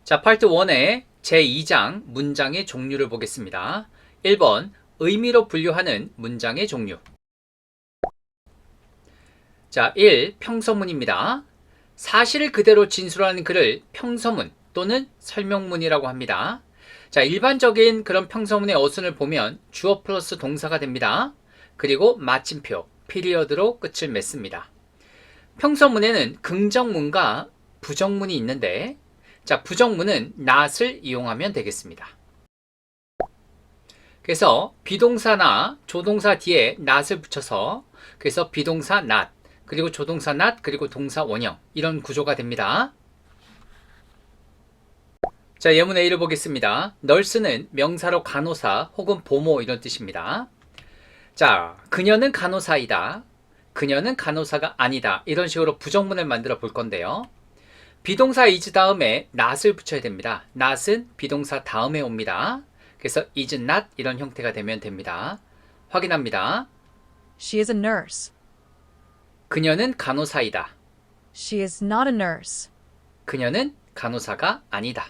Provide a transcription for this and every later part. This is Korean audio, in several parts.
자, 파트 1의 제2장 문장의 종류를 보겠습니다. 1번, 의미로 분류하는 문장의 종류. 자, 1. 평서문입니다. 사실을 그대로 진술하는 글을 평서문 또는 설명문이라고 합니다. 자, 일반적인 그런 평서문의 어순을 보면 주어 플러스 동사가 됩니다. 그리고 마침표, 피리어드로 끝을 맺습니다. 평서문에는 긍정문과 부정문이 있는데, 자, 부정문은 not을 이용하면 되겠습니다. 그래서 비동사나 조동사 뒤에 not을 붙여서 그래서 비동사 not, 그리고 조동사 not, 그리고 동사 원형 이런 구조가 됩니다. 자, 예문 A를 보겠습니다. 널스는 명사로 간호사 혹은 보모 이런 뜻입니다. 자, 그녀는 간호사이다. 그녀는 간호사가 아니다. 이런 식으로 부정문을 만들어 볼 건데요. 비동사 is 다음에 not을 붙여야 됩니다. not은 비동사 다음에 옵니다. 그래서 is not 이런 형태가 되면 됩니다. 확인합니다. She is a nurse. 그녀는 간호사이다. She is not a nurse. 그녀는 간호사가 아니다.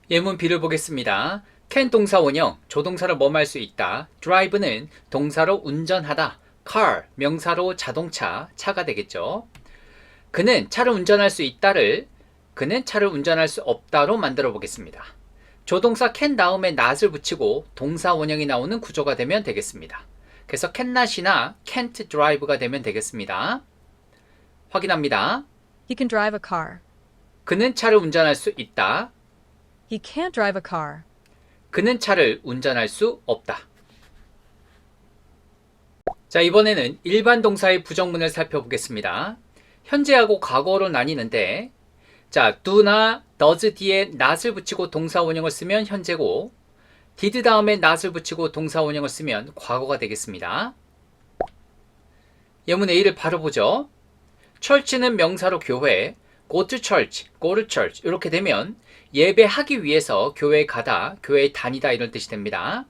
예문 B를 보겠습니다. can 동사 원형, 조동사로 뭐할 수 있다. drive는 동사로 운전하다. car, 명사로 자동차, 차가 되겠죠. 그는 차를 운전할 수 있다를 그는 차를 운전할 수 없다로 만들어 보겠습니다. 조동사 can 다음에 not을 붙이고 동사 원형이 나오는 구조가 되면 되겠습니다. 그래서 cannot이나 can't drive가 되면 되겠습니다. 확인합니다. He can drive a car. 그는 차를 운전할 수 있다. He can't drive a car. 그는 차를 운전할 수 없다. 자, 이번에는 일반 동사의 부정문을 살펴보겠습니다. 현재하고 과거로 나뉘는데, 자, do나 does 뒤에 not을 붙이고 동사 원형을 쓰면 현재고, did 다음에 not을 붙이고 동사 원형을 쓰면 과거가 되겠습니다. 예문 A를 바로 보죠. church는 명사로 교회, go to church, go to church 이렇게 되면 예배하기 위해서 교회에 가다, 교회에 다니다 이런 뜻이 됩니다.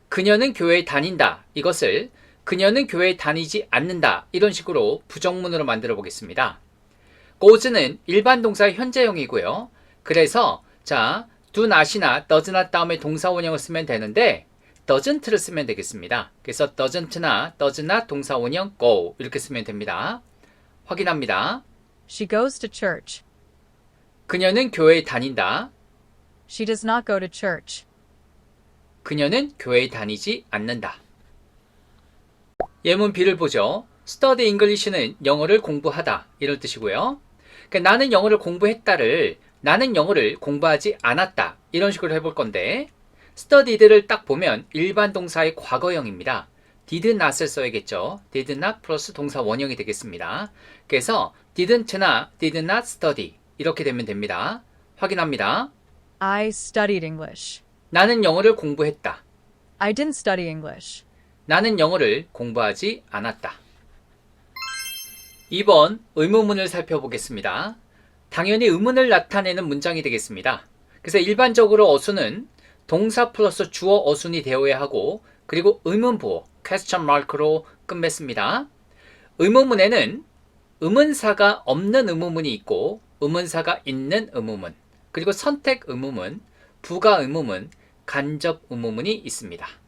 그녀는 교회에 다닌다. 이것을 그녀는 교회에 다니지 않는다. 이런 식으로 부정문으로 만들어 보겠습니다. goes는 일반 동사의 현재형이고요. 그래서 자, do not이나 does not 다음에 동사 원형을 쓰면 되는데 doesn't를 쓰면 되겠습니다. 그래서 doesn't나 does not 동사 원형 go 이렇게 쓰면 됩니다. 확인합니다. She goes to church. 그녀는 교회에 다닌다. She does not go to church. 그녀는 교회에 다니지 않는다. 예문 B를 보죠. study English는 영어를 공부하다 이런 뜻이고요. 그러니까 나는 영어를 공부했다를 나는 영어를 공부하지 않았다 이런 식으로 해볼 건데 studied를 딱 보면 일반 동사의 과거형입니다. did not을 써야겠죠. did not 플러스 동사 원형이 되겠습니다. 그래서 didn't나 did not study 이렇게 되면 됩니다. 확인합니다. I studied English. 나는 영어를 공부했다. I didn't study English. 나는 영어를 공부하지 않았다. 2번 의문문을 살펴보겠습니다. 당연히 의문을 나타내는 문장이 되겠습니다. 그래서 일반적으로 어순은 동사 플러스 주어 어순이 되어야 하고 그리고 의문부호 question mark로 끝맺습니다. 의문문에는 의문사가 없는 의문문이 있고 의문사가 있는 의문문 그리고 선택 의문문, 부가 의문문, 간접 의문문이 있습니다.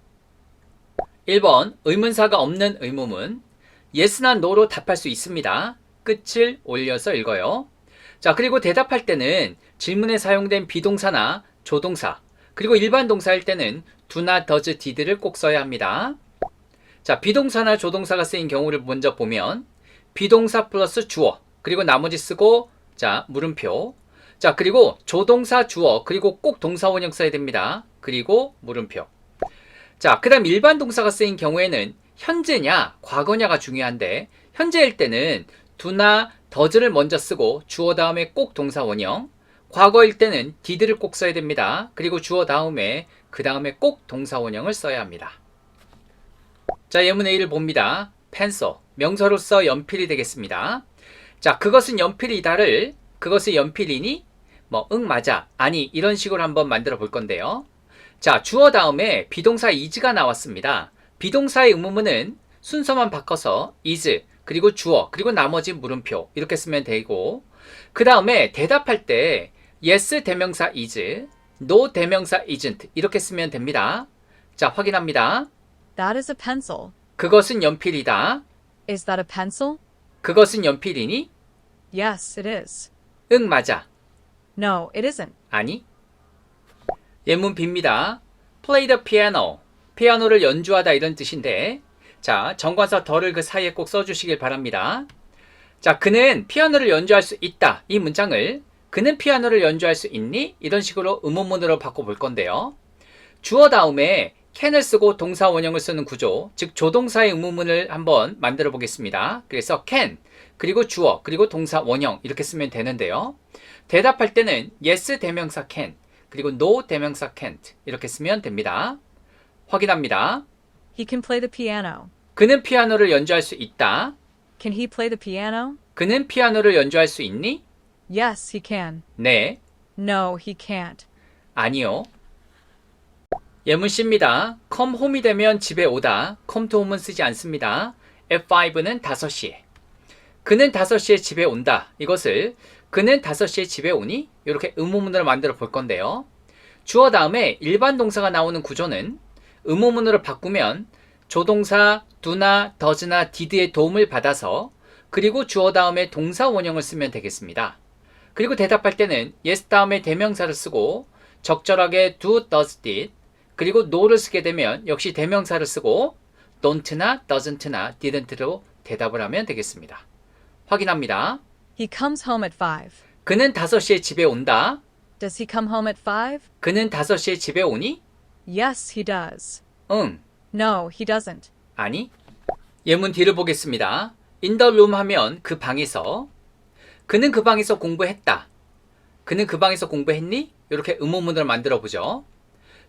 1번 의문사가 없는 의문문 yes나 no로 답할 수 있습니다. 끝을 올려서 읽어요. 자, 그리고 대답할 때는 질문에 사용된 비동사나 조동사 그리고 일반 동사일 때는 do나 does, did를 꼭 써야 합니다. 자, 비동사나 조동사가 쓰인 경우를 먼저 보면 비동사 플러스 주어 그리고 나머지 쓰고 자, 물음표 자, 그리고 조동사 주어 그리고 꼭 동사 원형 써야 됩니다. 그리고 물음표 자, 그 다음 일반 동사가 쓰인 경우에는 현재냐, 과거냐가 중요한데 현재일 때는 do나 does를 먼저 쓰고 주어 다음에 꼭 동사 원형 과거일 때는 did를 꼭 써야 됩니다. 그리고 주어 다음에 그 다음에 꼭 동사 원형을 써야 합니다. 자, 예문 A를 봅니다. pencil, 명사로서 연필이 되겠습니다. 자, 그것은 연필이다를 그것은 연필이니? 응, 맞아, 아니 이런 식으로 한번 만들어 볼 건데요. 자, 주어 다음에 비동사 is가 나왔습니다. 비동사의 의문문은 순서만 바꿔서 is, 그리고 주어, 그리고 나머지 물음표 이렇게 쓰면 되고 그 다음에 대답할 때 yes 대명사 is, no 대명사 isn't 이렇게 쓰면 됩니다. 자, 확인합니다. That is a pencil. 그것은 연필이다. Is that a pencil? 그것은 연필이니? Yes, it is. 응, 맞아. No, it isn't. 아니. 예문 B입니다. play the piano. 피아노를 연주하다 이런 뜻인데, 자, 정관사 더를 그 사이에 꼭 써주시길 바랍니다. 자, 그는 피아노를 연주할 수 있다. 이 문장을 그는 피아노를 연주할 수 있니? 이런 식으로 의문문으로 바꿔볼 건데요. 주어 다음에 can을 쓰고 동사 원형을 쓰는 구조, 즉 조동사의 의문문을 한번 만들어 보겠습니다. 그래서 can, 그리고 주어, 그리고 동사 원형 이렇게 쓰면 되는데요. 대답할 때는 yes 대명사 can, 그리고 no 대명사 can't 이렇게 쓰면 됩니다. 확인합니다. He can play the piano. 그는 피아노를 연주할 수 있다. Can he play the piano? 그는 피아노를 연주할 수 있니? Yes, he can. 네. No, he can't. 아니요. 예문 C입니다. come home이 되면 집에 오다. come to home은 쓰지 않습니다. F5는 5시에. 그는 5시에 집에 온다. 이것을 그는 5시에 집에 오니? 이렇게 의문문으로 만들어 볼 건데요. 주어 다음에 일반 동사가 나오는 구조는 의문문으로 바꾸면 조동사 do나 does나 did의 도움을 받아서 그리고 주어 다음에 동사 원형을 쓰면 되겠습니다. 그리고 대답할 때는 yes 다음에 대명사를 쓰고 적절하게 do, does, did 그리고 no를 쓰게 되면 역시 대명사를 쓰고 don't나 doesn't나 didn't로 대답을 하면 되겠습니다. 확인합니다. He comes home at 5. 그는 5시에 집에 온다. Does he come home at 5? 그는 5시에 집에 오니? Yes, he does. 응. No, he doesn't. 아니. 예문 D를 보겠습니다. in the room 하면 그 방에서. 그는 그 방에서 공부했다. 그는 그 방에서 공부했니? 이렇게 의문문을 만들어 보죠.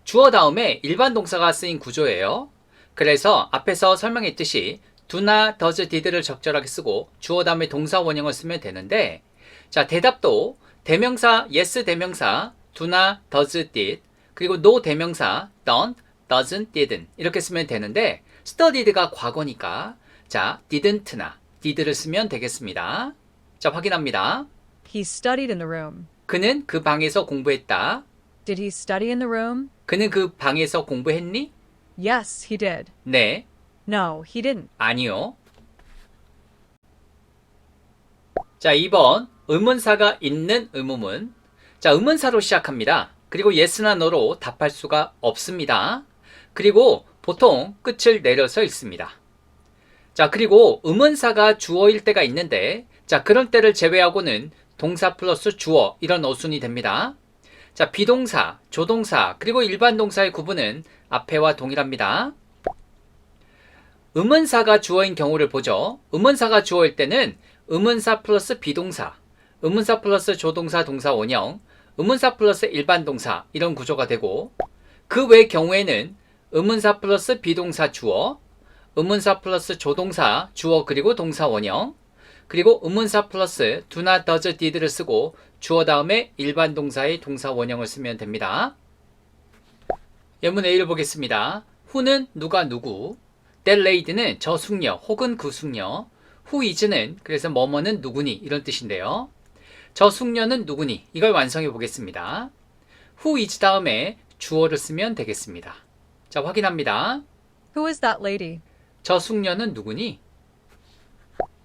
주어 다음에 일반 동사가 쓰인 구조예요. 그래서 앞에서 설명했듯이 do나 does, did를 적절하게 쓰고 주어 다음에 동사 원형을 쓰면 되는데, 자, 대답도 대명사 yes 대명사 do나 does, did 그리고 no 대명사 don't, doesn't, didn't 이렇게 쓰면 되는데 studied가 과거니까 자, didn't나 did를 쓰면 되겠습니다. 자, 확인합니다. He studied in the room. 그는 그 방에서 공부했다. Did he study in the room? 그는 그 방에서 공부했니? Yes, he did. 네. No, he didn't. 아니요. 자, 2번 의문사가 있는 의문문. 자, 의문사로 시작합니다. 그리고 yes나 no로 답할 수가 없습니다. 그리고 보통 끝을 내려서 읽습니다. 자, 그리고 의문사가 주어일 때가 있는데, 자, 그런 때를 제외하고는 동사 플러스 주어 이런 어순이 됩니다. 자, 비동사, 조동사, 그리고 일반 동사의 구분은 앞에와 동일합니다. 의문사가 주어인 경우를 보죠. 의문사가 주어일 때는 의문사 플러스 비동사, 의문사 플러스 조동사, 동사 원형, 의문사 플러스 일반 동사 이런 구조가 되고, 그 외 경우에는 의문사 플러스 비동사 주어, 의문사 플러스 조동사 주어 그리고 동사 원형, 그리고 의문사 플러스 do나 does, did를 쓰고 주어 다음에 일반 동사의 동사 원형을 쓰면 됩니다. 예문 A를 보겠습니다. who는 누가 누구, that lady는 저 숙녀 혹은 그 숙녀, who is는 그래서 뭐뭐는 누구니 이런 뜻인데요. 저 숙녀는 누구니 이걸 완성해 보겠습니다. who is 다음에 주어를 쓰면 되겠습니다. 자, 확인합니다. Who is that lady? 저 숙녀는 누구니?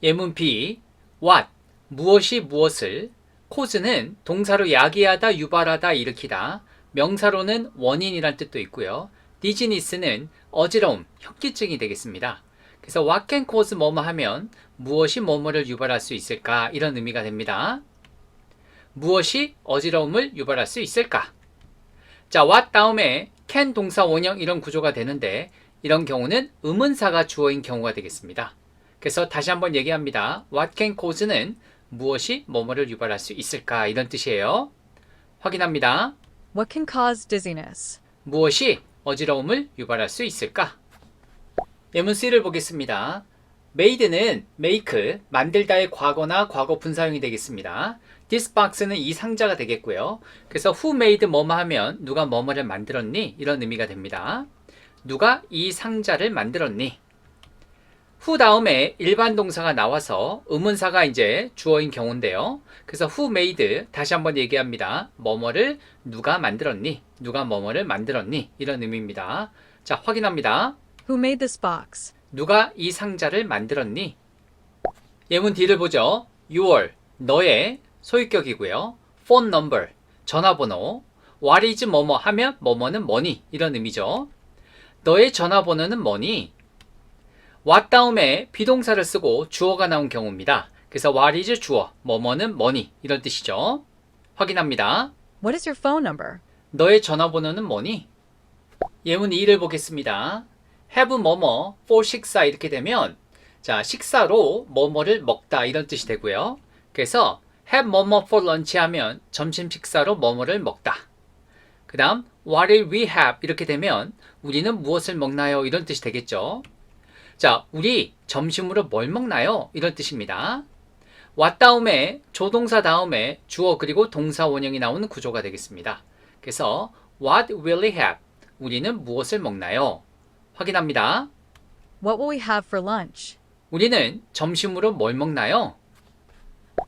예문 B. what 무엇이 무엇을, cause는 동사로 야기하다, 유발하다, 일으키다, 명사로는 원인이란 뜻도 있고요. dizziness는 어지러움, 현기증이 되겠습니다. 그래서 what can cause 뭐뭐 하면 무엇이 뭐뭐를 유발할 수 있을까 이런 의미가 됩니다. 무엇이 어지러움을 유발할 수 있을까? 자, what 다음에 can 동사 원형 이런 구조가 되는데 이런 경우는 의문사가 주어인 경우가 되겠습니다. 그래서 다시 한번 얘기합니다. What can cause는 무엇이 뭐뭐를 유발할 수 있을까 이런 뜻이에요. 확인합니다. What can cause dizziness? 무엇이 어지러움을 유발할 수 있을까? 예문 C를 보겠습니다. made는 make, 만들다의 과거나 과거 분사형이 되겠습니다. this box는 이 상자가 되겠고요. 그래서 who made 뭐뭐 하면 누가 뭐뭐를 만들었니? 이런 의미가 됩니다. 누가 이 상자를 만들었니? who 다음에 일반 동사가 나와서 의문사가 이제 주어인 경우인데요. 그래서 who made 다시 한번 얘기합니다. 뭐뭐를 누가 만들었니? 누가 뭐뭐를 만들었니? 이런 의미입니다. 자, 확인합니다. Who made this box? 누가 이 상자를 만들었니? 예문 D를 보죠. your, 너의 소유격이고요. phone number, 전화번호. what is 뭐뭐 하면 뭐뭐는 뭐니? 이런 의미죠. 너의 전화번호는 뭐니? what 다음에 비동사를 쓰고 주어가 나온 경우입니다. 그래서 what is 주어, 뭐뭐는 뭐니? 이런 뜻이죠. 확인합니다. What is your phone number? 너의 전화번호는 뭐니? 예문 2를 보겠습니다. have 뭐뭐 for 식사 이렇게 되면 자, 식사로 뭐뭐를 먹다 이런 뜻이 되고요. 그래서 have 뭐뭐 for lunch 하면 점심 식사로 뭐뭐를 먹다. 그 다음 what will we have 이렇게 되면 우리는 무엇을 먹나요? 이런 뜻이 되겠죠. 자, 우리 점심으로 뭘 먹나요? 이런 뜻입니다. what 다음에 조동사 다음에 주어 그리고 동사 원형이 나오는 구조가 되겠습니다. 그래서 what will we have? 우리는 무엇을 먹나요? 확인합니다. What will we have for lunch? 우리는 점심으로 뭘 먹나요?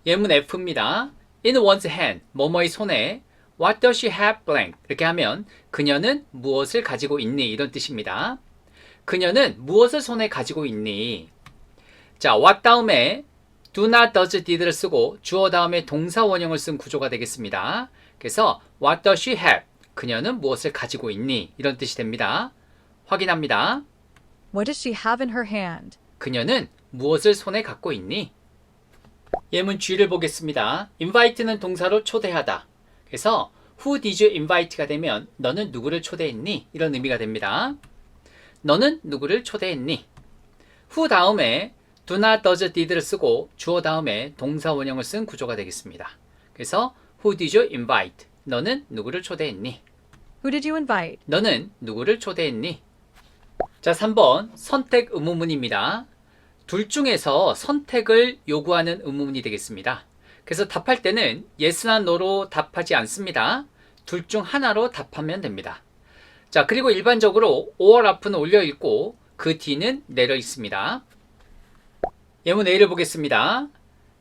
예문 F입니다. In one's hand, 뭐뭐의 손에 What does she have blank? 이렇게 하면 그녀는 무엇을 가지고 있니? 이런 뜻입니다. 그녀는 무엇을 손에 가지고 있니? 자, what 다음에 do not, does, did를 쓰고 주어 다음에 동사 원형을 쓴 구조가 되겠습니다. 그래서 what does she have? 그녀는 무엇을 가지고 있니? 이런 뜻이 됩니다. 확인합니다. What does she have in her hand? 그녀는 무엇을 손에 갖고 있니? 예문 G를 보겠습니다. invite는 동사로 초대하다. 그래서 who did you invite가 되면 너는 누구를 초대했니? 이런 의미가 됩니다. 너는 누구를 초대했니? who 다음에 do not, does, did를 쓰고 주어 다음에 동사 원형을 쓴 구조가 되겠습니다. 그래서 who did you invite? 너는 누구를 초대했니? Who did you invite? 너는 누구를 초대했니? 자, 3번 선택 의문문입니다. 둘 중에서 선택을 요구하는 의문문이 되겠습니다. 그래서 답할 때는 yes나 no로 답하지 않습니다. 둘 중 하나로 답하면 됩니다. 자, 그리고 일반적으로 or 앞은 올려 읽고 그 뒤는 내려 있습니다. 예문 A를 보겠습니다.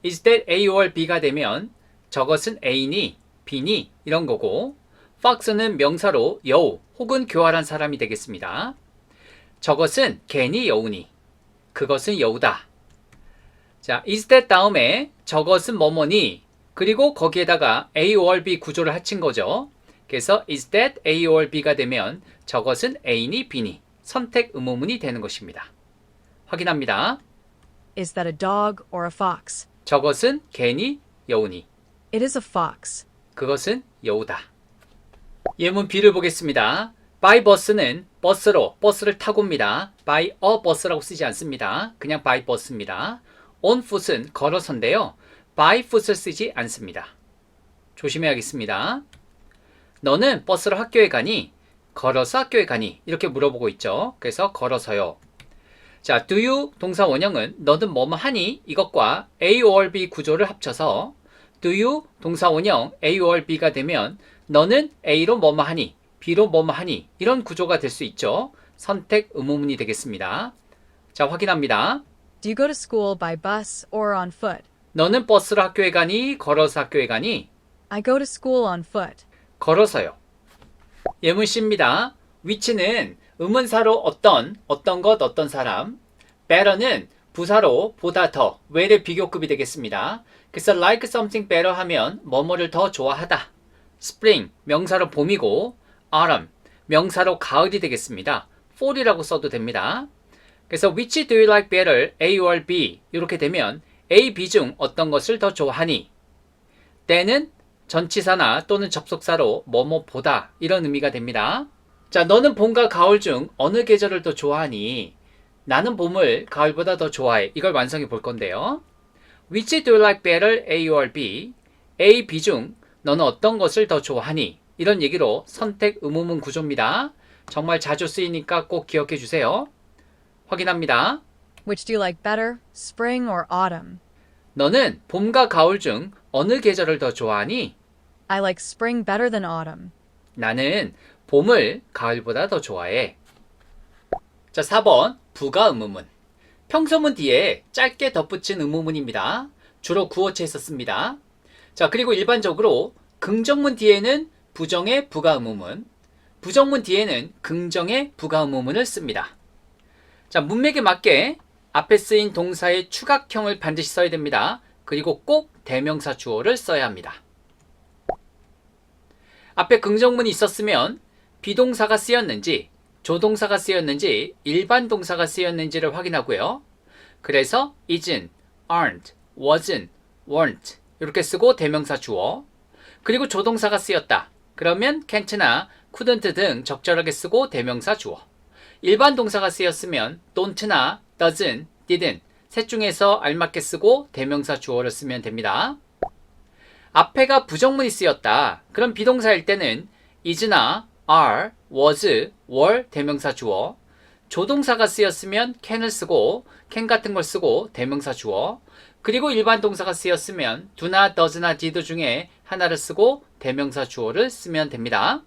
Is that A or B가 되면 저것은 A니, B니 이런 거고 fox는 명사로 여우 혹은 교활한 사람이 되겠습니다. 저것은 개니 여우니, 그것은 여우다. 자, is that 다음에 저것은 뭐뭐니, 그리고 거기에다가 A or B 구조를 합친 거죠. 그래서 is that A or B가 되면 저것은 A니 B니 선택 의문문이 되는 것입니다. 확인합니다. Is that a dog or a fox? 저것은 개니 여우니, It is a fox. 그것은 여우다. 예문 B를 보겠습니다. by bus는 버스로, 버스를 타고입니다. by a bus라고 쓰지 않습니다. 그냥 by bus입니다. on foot은 걸어서인데요. by foot을 쓰지 않습니다. 조심해야겠습니다. 너는 버스로 학교에 가니? 걸어서 학교에 가니? 이렇게 물어보고 있죠. 그래서 걸어서요. 자, do you 동사 원형은 너는 뭐뭐 하니? 이것과 A or B 구조를 합쳐서 do you 동사 원형 A or B가 되면 너는 A로 뭐뭐 하니? B로 뭐뭐 하니? 이런 구조가 될 수 있죠. 선택 의문문이 되겠습니다. 자, 확인합니다. Do you go to school by bus or on foot? 너는 버스로 학교에 가니? 걸어서 학교에 가니? I go to school on foot. 걸어서요. 예문 C입니다. which는 의문사로 어떤 것, 어떤 사람. better는 부사로 보다 더, where의 비교급이 되겠습니다. 그래서 like something better 하면 뭐뭐를 더 좋아하다. spring, 명사로 봄이고 autumn, 명사로 가을이 되겠습니다. fall이라고 써도 됩니다. 그래서 which do you like better, A or B 이렇게 되면 A, B 중 어떤 것을 더 좋아하니? 때는 전치사나 또는 접속사로 뭐뭐보다 이런 의미가 됩니다. 자, 너는 봄과 가을 중 어느 계절을 더 좋아하니? 나는 봄을 가을보다 더 좋아해. 이걸 완성해 볼 건데요. Which do you like better, A or B? A, B 중 너는 어떤 것을 더 좋아하니? 이런 얘기로 선택 의문문 구조입니다. 정말 자주 쓰이니까 꼭 기억해 주세요. 확인합니다. Which do you like better, spring or autumn? 너는 봄과 가을 중 어느 계절을 더 좋아하니? I like spring better than autumn. 나는 봄을 가을보다 더 좋아해. 자, 4번 부가 의문문. 평소문 뒤에 짧게 덧붙인 의문문입니다. 주로 구어체에 썼습니다. 자, 그리고 일반적으로 긍정문 뒤에는 부정의 부가 의문문, 부정문 뒤에는 긍정의 부가 의문문을 씁니다. 자, 문맥에 맞게 앞에 쓰인 동사의 추각형을 반드시 써야 됩니다. 그리고 꼭 대명사 주어를 써야 합니다. 앞에 긍정문이 있었으면 비동사가 쓰였는지, 조동사가 쓰였는지, 일반 동사가 쓰였는지를 확인하고요. 그래서 isn't, aren't, wasn't, weren't 이렇게 쓰고 대명사 주어, 그리고 조동사가 쓰였다. 그러면 can't나 couldn't 등 적절하게 쓰고 대명사 주어, 일반 동사가 쓰였으면 don't나 doesn't, didn't 셋 중에서 알맞게 쓰고 대명사 주어를 쓰면 됩니다. 앞에가 부정문이 쓰였다. 그럼 비동사일 때는 is나 are, was, were 대명사 주어, 조동사가 쓰였으면 can을 쓰고 can 같은 걸 쓰고 대명사 주어, 그리고 일반 동사가 쓰였으면 do나 does나 did 중에 하나를 쓰고 대명사 주어를 쓰면 됩니다.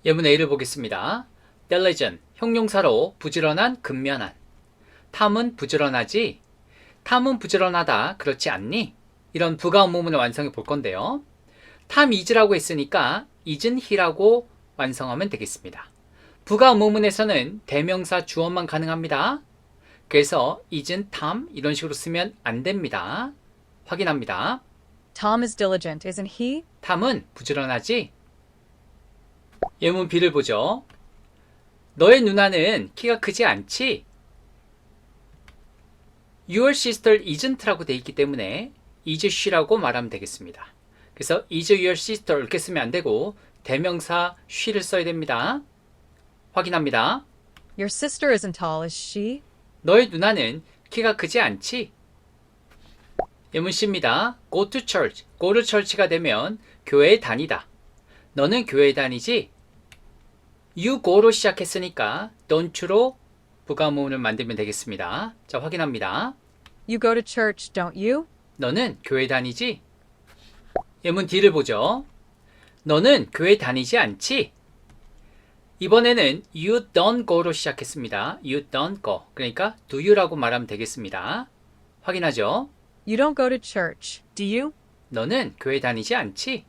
예문 A를 보겠습니다. diligent, 형용사로 부지런한, 근면한. 탐은 부지런하지? 탐은 부지런하다, 그렇지 않니? 이런 부가 의문문을 완성해 볼 건데요. 탐 is라고 했으니까 isn't he라고 완성하면 되겠습니다. 부가 의문문에서는 대명사 주어만 가능합니다. 그래서 isn't Tom 이런 식으로 쓰면 안 됩니다. 확인합니다. Tom is diligent, isn't he? 탐은 부지런하지? 예문 B를 보죠. 너의 누나는 키가 크지 않지? Your sister isn't라고 돼 있기 때문에 is she라고 말하면 되겠습니다. 그래서 is your sister 이렇게 쓰면 안 되고 대명사 she를 써야 됩니다. 확인합니다. Your sister isn't tall, is she? 너의 누나는 키가 크지 않지? 예문 C입니다. Go to church. Go to church가 되면 교회에 다니다. 너는 교회에 다니지? You go로 시작했으니까 don't you로 부가 의문문을 만들면 되겠습니다. 자, 확인합니다. You go to church, don't you? 너는 교회 다니지? 예문 D를 보죠. 너는 교회 다니지 않지? 이번에는 you don't go로 시작했습니다. You don't go. 그러니까 do you라고 말하면 되겠습니다. 확인하죠. You don't go to church, do you? 너는 교회 다니지 않지?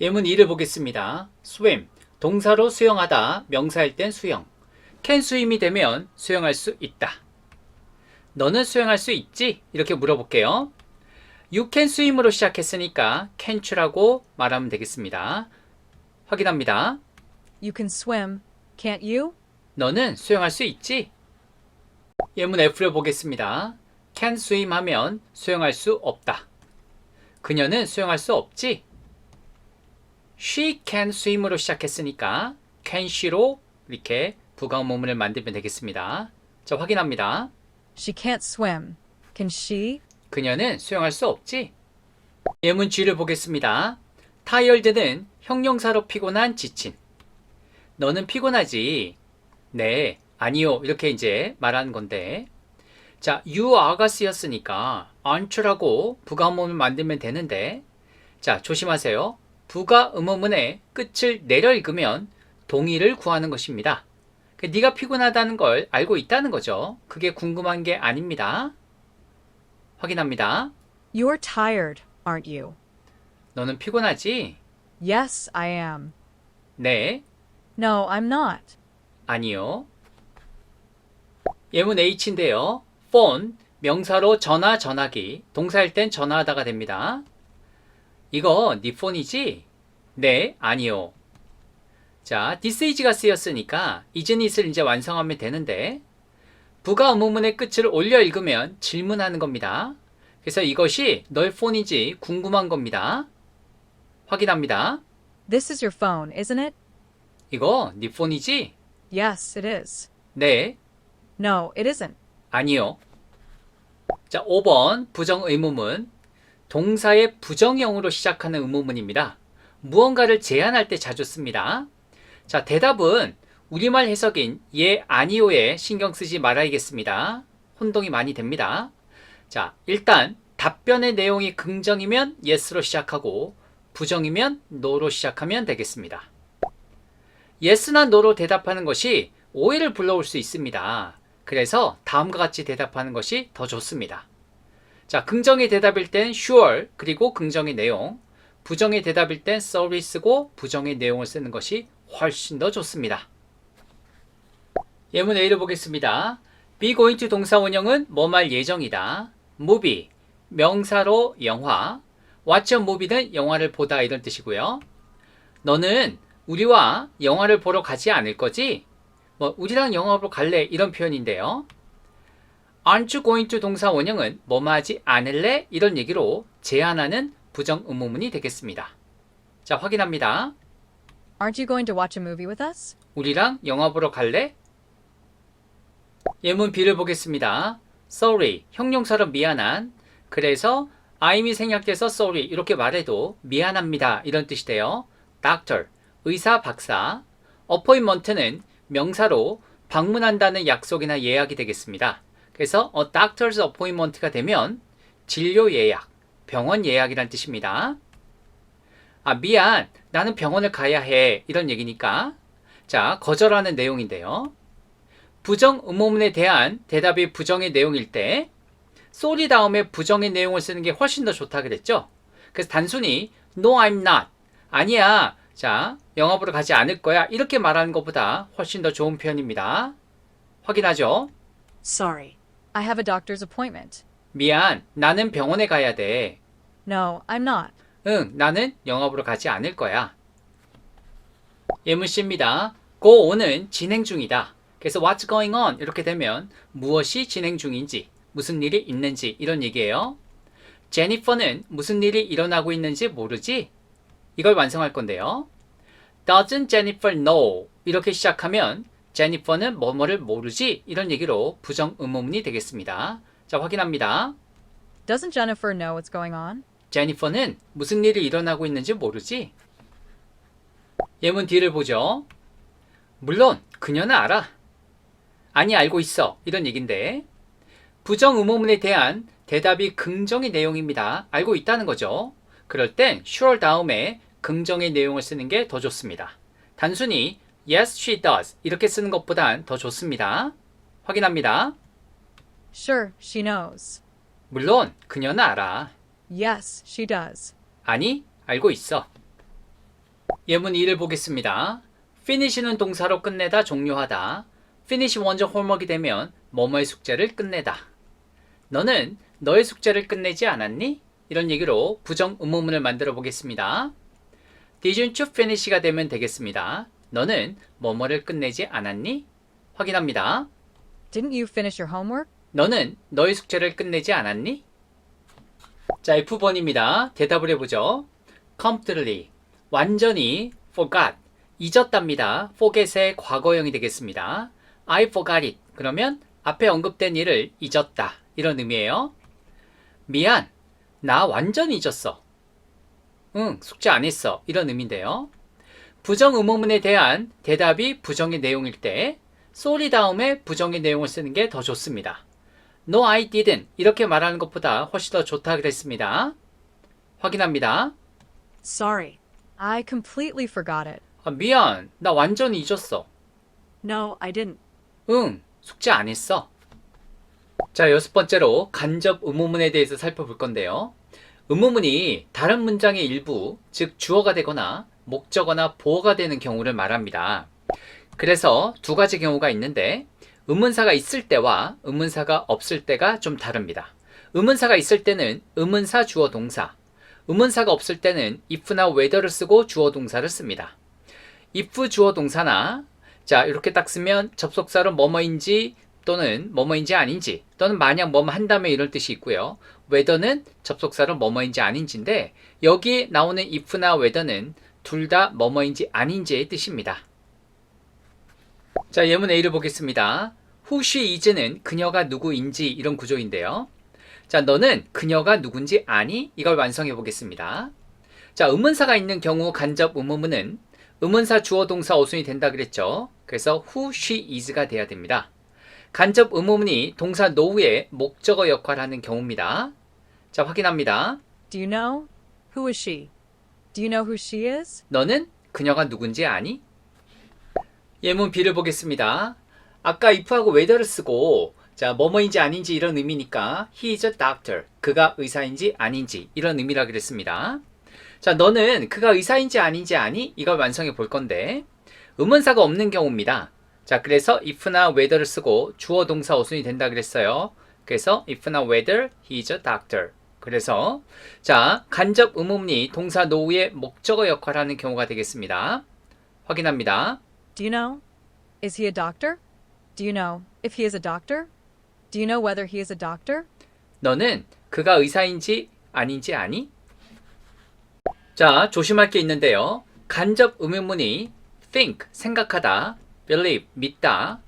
예문 2를 보겠습니다. swim, 동사로 수영하다, 명사일 땐 수영. can swim이 되면 수영할 수 있다. 너는 수영할 수 있지? 이렇게 물어볼게요. You can swim으로 시작했으니까 can't you라고 말하면 되겠습니다. 확인합니다. You can swim, can't you? 너는 수영할 수 있지? 예문 F를 보겠습니다. can swim 하면 수영할 수 없다. 그녀는 수영할 수 없지? She can swim으로 시작했으니까 can she로 이렇게 부가 의문문을 만들면 되겠습니다. 자, 확인합니다. She can't swim. Can she? 그녀는 수영할 수 없지? 예문 G를 보겠습니다. tired는 형용사로 피곤한, 지친. 너는 피곤하지? 네, 아니요. 이렇게 이제 말하는 건데. 자, you are가 쓰였으니까 aren't you라고 부가 의문문을 만들면 되는데, 자, 조심하세요. 부가 의문문의 끝을 내려 읽으면 동의를 구하는 것입니다. 네가 피곤하다는 걸 알고 있다는 거죠. 그게 궁금한 게 아닙니다. 확인합니다. You're tired, aren't you? 너는 피곤하지? Yes, I am. 네, No, I'm not. 아니요. 예문 H인데요. phone, 명사로 전화, 전화기, 동사일 땐 전화하다가 됩니다. 이거 네 폰이지? 네, 아니요. 자, this is가 쓰였으니까 isn't it을 이제 완성하면 되는데, 부가 의문문의 끝을 올려 읽으면 질문하는 겁니다. 그래서 이것이 너의 폰인지 궁금한 겁니다. 확인합니다. This is your phone, isn't it? 이거 네 폰이지? Yes, it is. 네, No, it isn't. 아니요. 자, 5번 부정 의문문. 동사의 부정형으로 시작하는 의문문입니다. 무언가를 제안할 때 자주 씁니다. 자, 대답은 우리말 해석인 예, 아니요에 신경 쓰지 말아야겠습니다. 혼동이 많이 됩니다. 자, 일단 답변의 내용이 긍정이면 yes로 시작하고 부정이면 no로 시작하면 되겠습니다. yes나 no로 대답하는 것이 오해를 불러올 수 있습니다. 그래서 다음과 같이 대답하는 것이 더 좋습니다. 자, 긍정의 대답일 땐 sure 그리고 긍정의 내용, 부정의 대답일 땐 sorry 쓰고 부정의 내용을 쓰는 것이 훨씬 더 좋습니다. 예문 A를 보겠습니다. be going to 동사 원형은 뭐할 예정이다. movie, 명사로 영화. watch a movie는 영화를 보다 이런 뜻이고요. 너는 우리와 영화를 보러 가지 않을 거지? 우리랑 영화 보러 갈래 이런 표현인데요. aren't you going to 동사 원형은 뭐하지 않을래? 이런 얘기로 제안하는 부정 의문문이 되겠습니다. 자, 확인합니다. Aren't you going to watch a movie with us? 우리랑 영화 보러 갈래? 예문 B를 보겠습니다. sorry, 형용사로 미안한. 그래서 I'이 생략돼서 sorry 이렇게 말해도 미안합니다 이런 뜻이 돼요. doctor, 의사, 박사. appointment는 명사로 방문한다는 약속이나 예약이 되겠습니다. 그래서 a doctor's appointment가 되면 진료 예약, 병원 예약이란 뜻입니다. 미안, 나는 병원을 가야 해 이런 얘기니까 자, 거절하는 내용인데요. 부정 의문문에 대한 대답이 부정의 내용일 때 sorry 다음에 부정의 내용을 쓰는 게 훨씬 더 좋다 그랬죠. 그래서 단순히 no I'm not, 아니야, 자, 영화 보러 가지 않을 거야 이렇게 말하는 것보다 훨씬 더 좋은 표현입니다. 확인하죠. Sorry. I have a doctor's appointment. 미안, 나는 병원에 가야 돼. No, I'm not. 응, 나는 영화 보러 가지 않을 거야. 예문 C입니다. go on은 진행 중이다. 그래서 what's going on 이렇게 되면 무엇이 진행 중인지, 무슨 일이 있는지 이런 얘기예요. 제니퍼는 무슨 일이 일어나고 있는지 모르지? 이걸 완성할 건데요. Doesn't Jennifer know? 이렇게 시작하면 제니퍼는 뭐뭐를 모르지? 이런 얘기로 부정 의문문이 되겠습니다. 자, 확인합니다. Doesn't Jennifer know what's going on? 제니퍼는 무슨 일이 일어나고 있는지 모르지? 예문 D를 보죠. 물론 그녀는 알아. 아니, 알고 있어. 이런 얘기인데 부정 의문문에 대한 대답이 긍정의 내용입니다. 알고 있다는 거죠. 그럴 땐 sure 다음에 긍정의 내용을 쓰는 게 더 좋습니다. 단순히 yes, she does 이렇게 쓰는 것보단 더 좋습니다. 확인합니다. Sure, she knows. 물론 그녀는 알아. Yes, she does. 아니, 알고 있어. 예문 2를 보겠습니다. finish는 동사로 끝내다, 종료하다. finish 먼저 홀먹이 되면 뭐뭐의 숙제를 끝내다. 너는 너의 숙제를 끝내지 않았니? 이런 얘기로 부정 의문문을 만들어 보겠습니다. Didn't you finish가 되면 되겠습니다. 너는 뭐뭐를 끝내지 않았니? 확인합니다. Didn't you finish your homework? 너는 너의 숙제를 끝내지 않았니? 자, F번입니다. 대답을 해보죠. completely, 완전히 forgot, 잊었답니다. forget의 과거형이 되겠습니다. I forgot it. 그러면 앞에 언급된 일을 잊었다. 이런 의미예요. 미안, 나 완전 잊었어. 응, 숙제 안 했어. 이런 의미인데요. 부정 의문문에 대한 대답이 부정의 내용일 때 sorry 다음에 부정의 내용을 쓰는 게 더 좋습니다. No, I didn't. 이렇게 말하는 것보다 훨씬 더 좋다 그랬습니다. 확인합니다. Sorry. I completely forgot it. 미안, 나 완전 잊었어. No, I didn't. 응, 숙제 안 했어. 자, 6번째로 간접 의문문에 대해서 살펴볼 건데요. 의문문이 다른 문장의 일부, 즉 주어가 되거나 목적어나 보어가 되는 경우를 말합니다. 그래서 두 가지 경우가 있는데 의문사가 있을 때와 의문사가 없을 때가 좀 다릅니다. 의문사가 있을 때는 의문사, 주어, 동사. 의문사가 없을 때는 if나 whether를 쓰고 주어, 동사를 씁니다. if, 주어, 동사나 자, 이렇게 딱 쓰면 접속사로 뭐뭐인지 또는 뭐뭐인지 아닌지 또는 만약 뭐뭐 한다면 이런 뜻이 있고요. whether는 접속사로 뭐뭐인지 아닌지인데 여기 나오는 if나 whether는 둘 다 뭐뭐인지 아닌지의 뜻입니다. 자, 예문 A를 보겠습니다. who, she, is는 그녀가 누구인지 이런 구조인데요. 자, 너는 그녀가 누군지 아니? 이걸 완성해 보겠습니다. 자, 의문사가 있는 경우 간접 의문문은 의문사, 주어, 동사, 어순이 된다 그랬죠. 그래서 who, she, is가 돼야 됩니다. 간접 의문문이 동사 know의 목적어 역할을 하는 경우입니다. 자, 확인합니다. Do you know? Who is she? Do you know who she is? 너는 그녀가 누군지 아니? 예문 B를 보겠습니다. 아까 if하고 whether를 쓰고 자, 뭐뭐인지 아닌지 이런 의미니까 he is a doctor. 그가 의사인지 아닌지 이런 의미라 그랬습니다. 자, 너는 그가 의사인지 아닌지 아니? 이걸 완성해 볼 건데 의문사가 없는 경우입니다. 자, 그래서 if나 whether를 쓰고 주어 동사 어순이 된다 그랬어요. 그래서 if나 whether he is a doctor. 그래서 자, 간접 의문문이 동사 노우의 목적어 역할을 하는 경우가 되겠습니다. 확인합니다. Do you know? Is he a doctor? Do you know if he is a doctor? Do you know whether he is a doctor? 너는 그가 의사인지 아닌지 아니? 자, 조심할 게 있는데요. 간접 의문문이 think, 생각하다, believe, 믿다,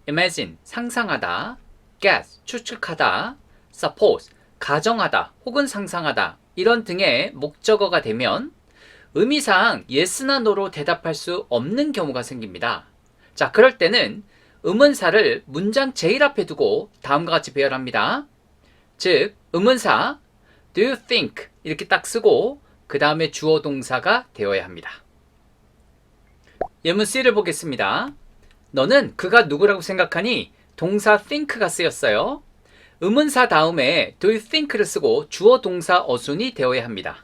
imagine, 상상하다, guess, 추측하다, suppose, 가정하다 혹은 상상하다 이런 등의 목적어가 되면 의미상 yes나 no로 대답할 수 없는 경우가 생깁니다. 자, 그럴 때는 의문사를 문장 제일 앞에 두고 다음과 같이 배열합니다. 즉, 의문사 do you think 이렇게 딱 쓰고 그 다음에 주어 동사가 되어야 합니다. 예문 C를 보겠습니다. 너는 그가 누구라고 생각하니? 동사 think가 쓰였어요. 의문사 다음에 do you think를 쓰고 주어 동사 어순이 되어야 합니다.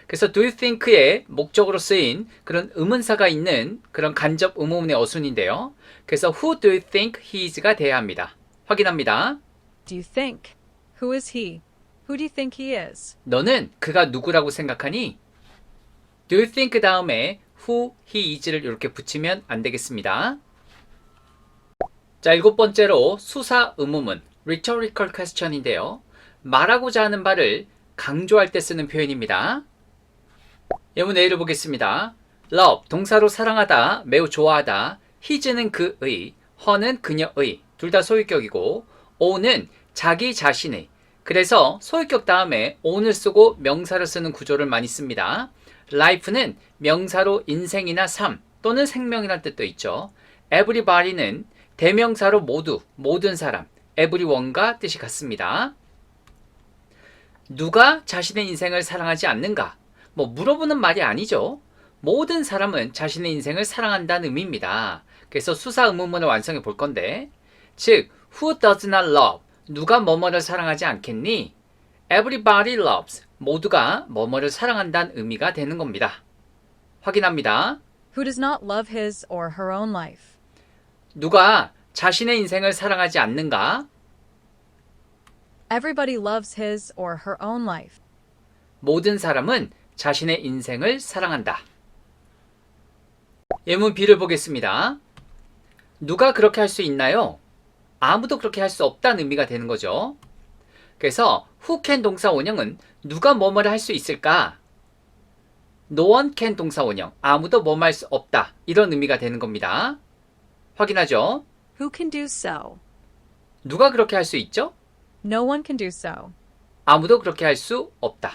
그래서 do you think의 목적으로 쓰인 그런 의문사가 있는 그런 간접 의문문의 어순인데요. 그래서 who do you think he is가 돼야 합니다. 확인합니다. Do you think? Who is he? Who do you think he is? 너는 그가 누구라고 생각하니? Do you think 다음에 who, he is를 이렇게 붙이면 안 되겠습니다. 자, 7번째로 수사 의문문 rhetorical question인데요. 말하고자 하는 바를 강조할 때 쓰는 표현입니다. 예문 A를 보겠습니다. love, 동사로 사랑하다, 매우 좋아하다, his는 그의, her는 그녀의, 둘 다 소유격이고 own은 자기 자신의, 그래서 소유격 다음에 own을 쓰고 명사를 쓰는 구조를 많이 씁니다. life는 명사로 인생이나 삶 또는 생명이란 뜻도 있죠. everybody는 대명사로 모두, 모든 사람, everyone과 뜻이 같습니다. 누가 자신의 인생을 사랑하지 않는가? 물어보는 말이 아니죠. 모든 사람은 자신의 인생을 사랑한다는 의미입니다. 그래서 수사 의문문을 완성해 볼 건데, 즉, who does not love? 누가 뭐뭐를 사랑하지 않겠니? Everybody loves. 모두가 뭐뭐를 사랑한다는 의미가 되는 겁니다. 확인합니다. Who does not love his or her own life? 누가 자신의 인생을 사랑하지 않는가? Everybody loves his or her own life. 모든 사람은 자신의 인생을 사랑한다. 예문 B를 보겠습니다. 누가 그렇게 할 수 있나요? 아무도 그렇게 할 수 없다는 의미가 되는 거죠. 그래서 who can 동사 원형은 누가 뭐뭐를 할 수 있을까? No one can 동사 원형, 아무도 뭐뭐 할 수 없다. 이런 의미가 되는 겁니다. 확인하죠? Who can do so? 누가 그렇게 할 수 있죠? No one can do so. 아무도 그렇게 할 수 없다.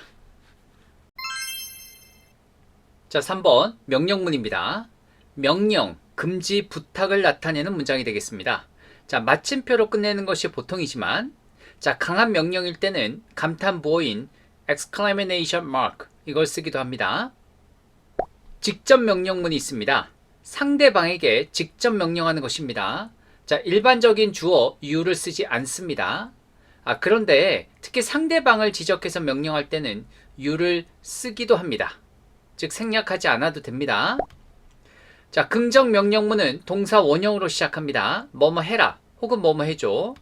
자, 3번 명령문입니다. 명령, 금지, 부탁을 나타내는 문장이 되겠습니다. 자, 마침표로 끝내는 것이 보통이지만 자, 강한 명령일 때는 감탄 부호인 exclamation mark 이걸 쓰기도 합니다. 직접 명령문이 있습니다. 상대방에게 직접 명령하는 것입니다. 자, 일반적인 주어 you를 쓰지 않습니다. 그런데 특히 상대방을 지적해서 명령할 때는 you를 쓰기도 합니다. 즉 생략하지 않아도 됩니다. 자, 긍정 명령문은 동사 원형으로 시작합니다. 뭐뭐 해라 혹은 뭐뭐 해줘.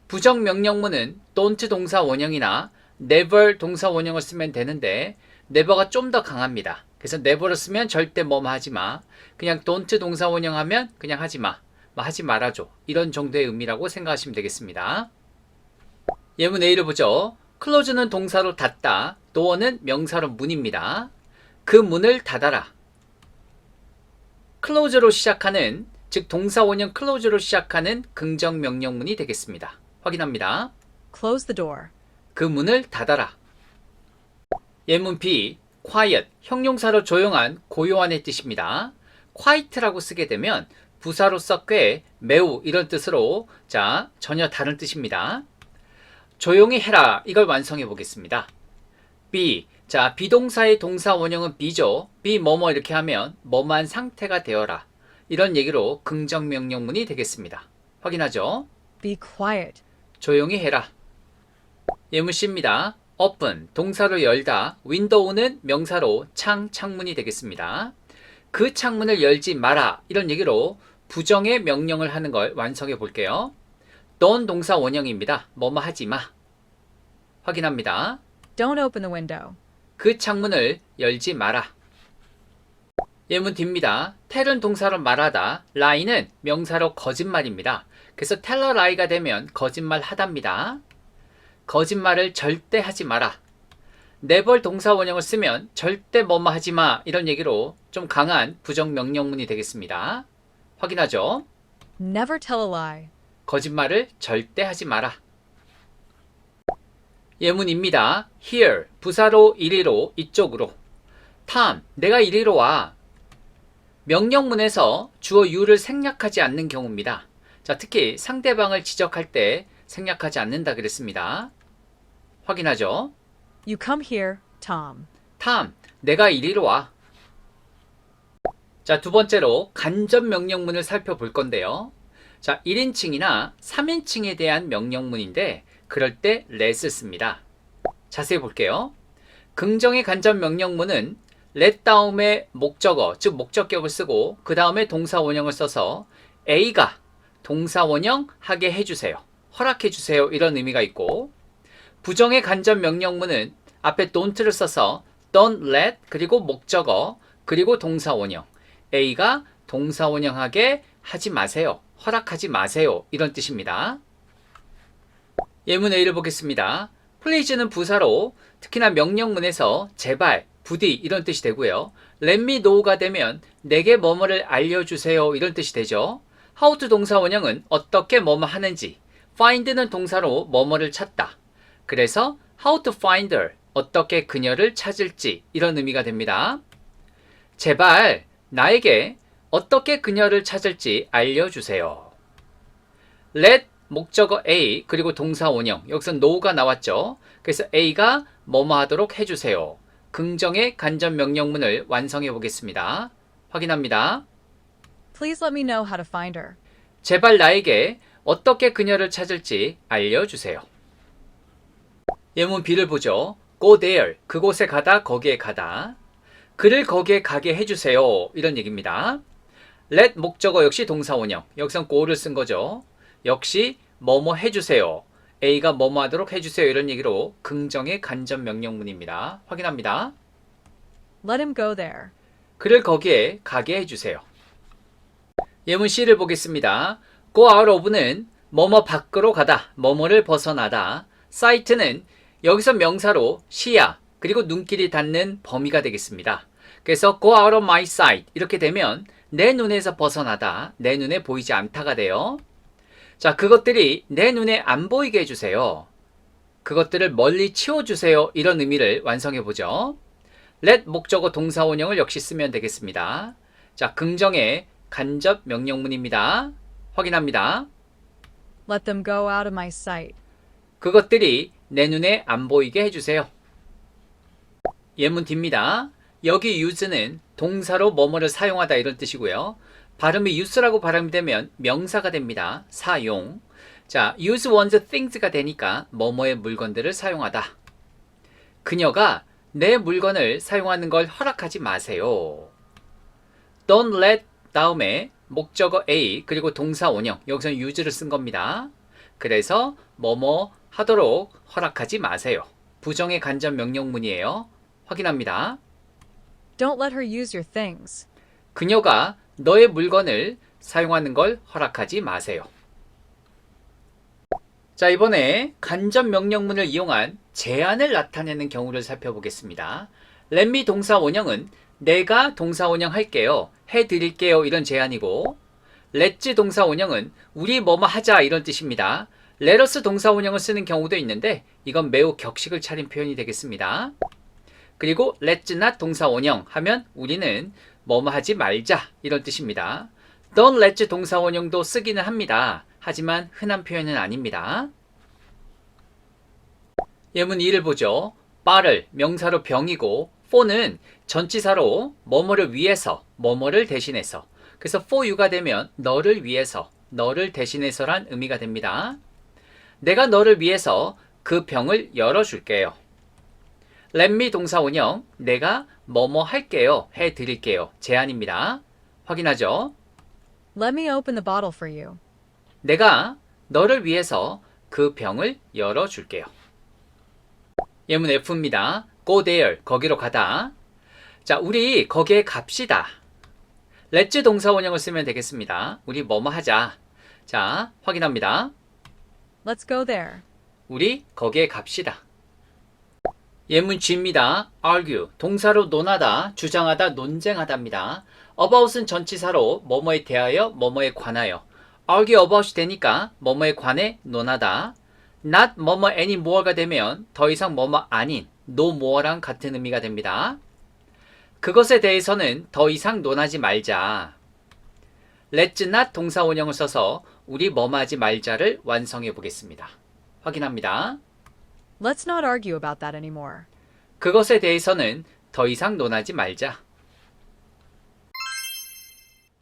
부정 명령문은 don't 동사 원형이나 never 동사 원형을 쓰면 되는데 never가 좀 더 강합니다. 그래서 never를 쓰면 절대 뭐뭐 하지 마. 그냥 don't 동사 원형 하면 그냥 하지 마. 하지 말아줘. 이런 정도의 의미라고 생각하시면 되겠습니다. 예문 A를 보죠. close는 동사로 닫다, door는 명사로 문입니다. 그 문을 닫아라. close로 시작하는, 즉 동사 원형 close로 시작하는 긍정 명령문이 되겠습니다. 확인합니다. Close the door. 그 문을 닫아라. 예문 B, quiet, 형용사로 조용한, 고요한의 뜻입니다. quiet라고 쓰게 되면 부사로서 꽤, 매우 이런 뜻으로 자, 전혀 다른 뜻입니다. 조용히 해라. 이걸 완성해 보겠습니다. be, 자, 비동사의 동사 원형은 be죠. be 뭐뭐 이렇게 하면 뭐뭐한 상태가 되어라. 이런 얘기로 긍정 명령문이 되겠습니다. 확인하죠. Be quiet. 조용히 해라. 예문 C입니다. open, 동사로 열다, window는 명사로 창, 창문이 되겠습니다. 그 창문을 열지 마라 이런 얘기로 부정의 명령을 하는 걸 완성해 볼게요. don't 동사 원형입니다. 뭐뭐 하지 마. 확인합니다. Don't open the window. 그 창문을 열지 마라. 예문 D입니다. tell은 동사로 말하다, lie는 명사로 거짓말입니다. 그래서 tell a lie가 되면 거짓말 하답니다. 거짓말을 절대 하지 마라. never 동사 원형을 쓰면 절대 뭐뭐 하지 마 이런 얘기로 좀 강한 부정 명령문이 되겠습니다. 확인하죠. Never tell a lie. 거짓말을 절대 하지 마라. 예문입니다. here, 부사로 이리로, 이쪽으로. Tom, 내가 이리로 와. 명령문에서 주어 you를 생략하지 않는 경우입니다. 자, 특히 상대방을 지적할 때 생략하지 않는다 그랬습니다. 확인하죠. You come here, Tom. Tom, 내가 이리로 와. 자, 두 번째로 간접 명령문을 살펴볼 건데요. 자, 1인칭이나 3인칭에 대한 명령문인데 그럴 때 let을 씁니다. 자세히 볼게요. 긍정의 간접 명령문은 let 다음에 목적어, 즉 목적격을 쓰고 그 다음에 동사 원형을 써서 A가 동사 원형 하게 해주세요. 허락해주세요. 이런 의미가 있고, 부정의 간접 명령문은 앞에 don't를 써서 don't let 그리고 목적어 그리고 동사 원형, A가 동사 원형하게 하지 마세요. 허락하지 마세요. 이런 뜻입니다. 예문 A를 보겠습니다. please는 부사로 특히나 명령문에서 제발, 부디 이런 뜻이 되고요. let me know가 되면 내게 뭐뭐를 알려주세요. 이런 뜻이 되죠. how to 동사 원형은 어떻게 뭐뭐 하는지, find는 동사로 뭐뭐를 찾다. 그래서 how to find her, 어떻게 그녀를 찾을지 이런 의미가 됩니다. 제발 나에게 어떻게 그녀를 찾을지 알려주세요. let 목적어 A 그리고 동사 원형, 여기서 know가 나왔죠. 그래서 A가 뭐뭐 하도록 해주세요. 긍정의 간접 명령문을 완성해 보겠습니다. 확인합니다. Please let me know how to find her. 제발 나에게 어떻게 그녀를 찾을지 알려주세요. 예문 B를 보죠. go there, 그곳에 가다, 거기에 가다. 그를 거기에 가게 해주세요. 이런 얘기입니다. let 목적어 역시 동사 원형, 여기선 go를 쓴 거죠. 역시 뭐뭐 해주세요. A가 뭐뭐 하도록 해주세요. 이런 얘기로 긍정의 간접 명령문입니다. 확인합니다. Let him go there. 그를 거기에 가게 해주세요. 예문 C를 보겠습니다. go out of는 뭐뭐 밖으로 가다, 뭐뭐를 벗어나다. sight는 여기서 명사로 시야 그리고 눈길이 닿는 범위가 되겠습니다. 그래서 go out of my sight 이렇게 되면 내 눈에서 벗어나다, 내 눈에 보이지 않다가 돼요. 자, 그것들이 내 눈에 안 보이게 해주세요. 그것들을 멀리 치워주세요. 이런 의미를 완성해 보죠. let 목적어 동사 원형을 역시 쓰면 되겠습니다. 자, 긍정의 간접 명령문입니다. 확인합니다. Let them go out of my sight. 그것들이 내 눈에 안 보이게 해주세요. 예문 D입니다. 여기 use는 동사로 뭐뭐를 사용하다 이런 뜻이고요. 발음이 use라고 발음이 되면 명사가 됩니다. 사용. 자, use one's things가 되니까 뭐뭐의 물건들을 사용하다. 그녀가 내 물건을 사용하는 걸 허락하지 마세요. Don't let 다음에 목적어 A 그리고 동사 원형, 여기서는 use를 쓴 겁니다. 그래서 뭐뭐 하도록 허락하지 마세요. 부정의 간접 명령문이에요. 확인합니다. Don't let her use your things. 그녀가 너의 물건을 사용하는 걸 허락하지 마세요. 자, 이번에 간접 명령문을 이용한 제안을 나타내는 경우를 살펴보겠습니다. let me 동사 원형은 내가 동사 원형 할게요, 해드릴게요 이런 제안이고, let's 동사 원형은 우리 뭐뭐 하자 이런 뜻입니다. let us 동사 원형을 쓰는 경우도 있는데 이건 매우 격식을 차린 표현이 되겠습니다. 그리고 let's not 동사 원형 하면 우리는 뭐뭐 하지 말자 이런 뜻입니다. don't let's 동사 원형도 쓰기는 합니다. 하지만 흔한 표현은 아닙니다. 예문 2를 보죠. 바를 명사로 병이고 for는 전치사로 뭐뭐를 위해서, 뭐뭐를 대신해서. 그래서 for you가 되면 너를 위해서, 너를 대신해서란 의미가 됩니다. 내가 너를 위해서 그 병을 열어줄게요. Let me 동사 원형, 내가 뭐뭐 할게요, 해드릴게요. 제안입니다. 확인하죠? Let me open the bottle for you. 내가 너를 위해서 그 병을 열어줄게요. 예문 F입니다. Go there, 거기로 가다. 자, 우리 거기에 갑시다. Let's 동사 원형을 쓰면 되겠습니다. 우리 뭐뭐 하자. 자, 확인합니다. Let's go there. 우리 거기에 갑시다. 예문 G입니다. argue, 동사로 논하다, 주장하다, 논쟁하다입니다. about은 전치사로 뭐뭐에 대하여, 뭐뭐에 관하여. argue about이 되니까 뭐뭐에 관해 논하다. not 뭐뭐 anymore가 되면 더 이상 뭐뭐 아닌 no more랑 같은 의미가 됩니다. 그것에 대해서는 더 이상 논하지 말자. let's not 동사 원형을 써서 우리 뭐뭐 하지 말자를 완성해 보겠습니다. 확인합니다. Let's not argue about that anymore. 그것에 대해서는 더 이상 논하지 말자.